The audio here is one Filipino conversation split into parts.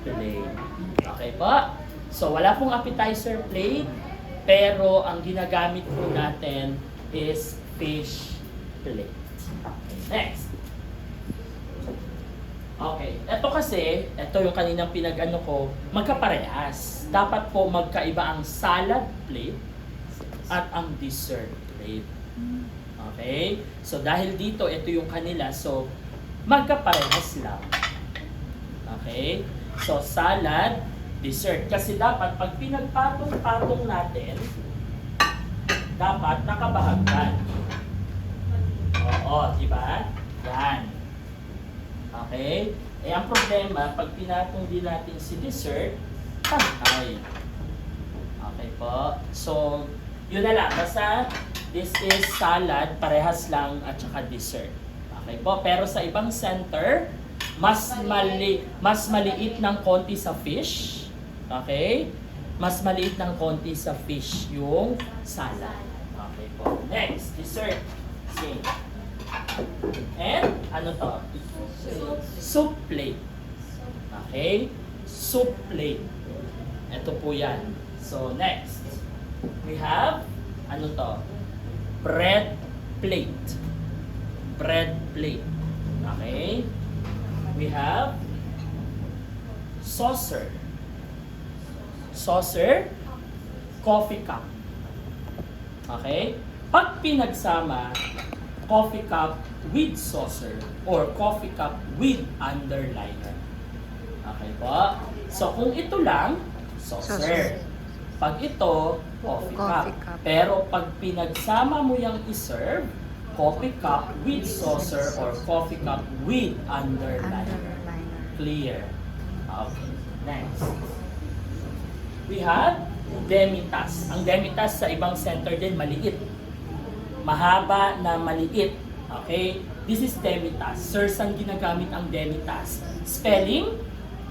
plate. Okay po? So, wala pong appetizer plate, pero ang ginagamit po natin is fish plate. Okay, next. Okay, ito yung kaninang pinag-ano ko, magkaparehas. Dapat po magkaiba ang salad plate at ang dessert plate. Okay? So dahil dito, ito yung kanila, so magkaparehas lang. Okay? So salad, dessert. Kasi dapat pag pinagpatong-patong natin, dapat nakabahagdan. Oo, di ba? Yan. Okay? Eh, ang problema, pag pinatong din natin si dessert, pantay. Okay po? So, yun na lang. Basta, this is salad, parehas lang, at saka dessert. Okay po? Pero sa ibang center, mas maliit ng konti sa fish. Okay? Mas maliit ng konti sa fish yung salad. Okay po. Next, dessert. Same. And, ano to? Soup plate. Okay? Soup plate. Ito po yan. So, next. We have, ano to? Bread plate. Bread plate. Okay? We have saucer. Saucer, coffee cup. Okay? Pag pinagsama, coffee cup with saucer or coffee cup with underliner. Okay po? So kung ito lang, saucer. Pag ito, coffee cup. Pero pag pinagsama mo yung iserve, coffee cup with saucer or coffee cup with underliner. Clear. Okay. Next. We have demitas. Ang demitas sa ibang center din maliit. Mahaba na maliit. Okay? This is demitas. Sir, saan ginagamit ang demitas? Spelling,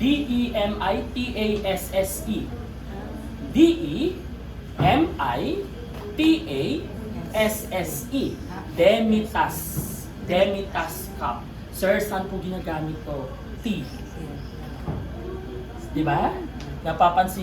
D-E-M-I-T-A-S-S-E. D-E-M-I-T-A-S-S-E. Demitas. Demitas cup. Sir, saan po ginagamit to? Tea. Diba? Napapansin